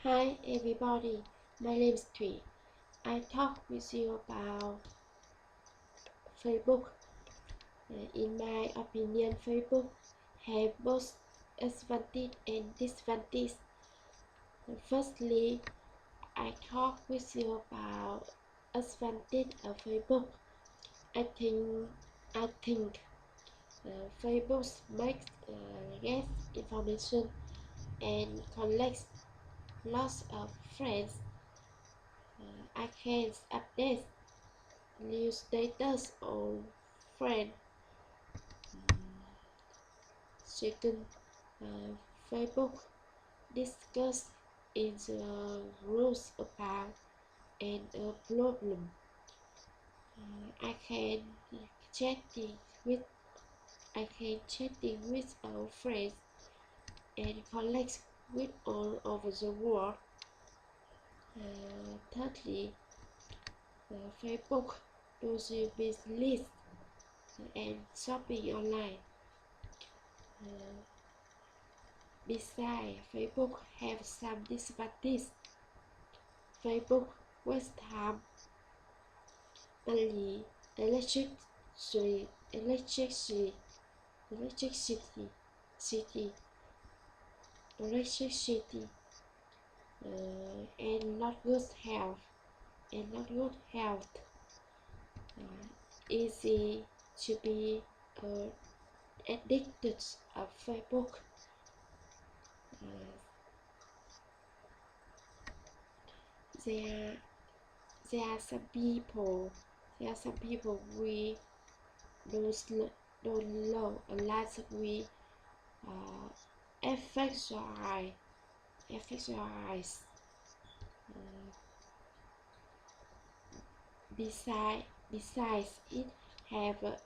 Hi everybody, my name is Thủy. I talk with you about Facebook. In my opinion, Facebook have both advantage and disadvantage. Firstly, I talk with you about advantage of Facebook. I think Facebook makes get information and collects lots of friends. I can update new status on friend. Second, Facebook discuss its rules about and a problem. I can chatting with our friends and collect with all over the world. Thirdly, Facebook does business and shopping online. Besides, Facebook have some disadvantages. Facebook waste time, money, electricity, electricity, electricity, city, electricity, and not good health, easy to be addicted of Facebook. There, there are some people, we don't know a lot we affect your eyes. Besides, it have a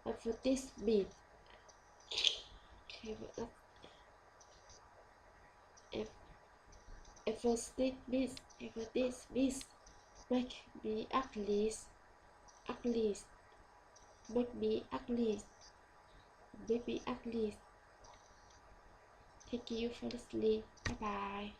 advertisement. Have a advertisement make me ugly, make me ugly, make me ugly. Thank you for listening. Bye bye.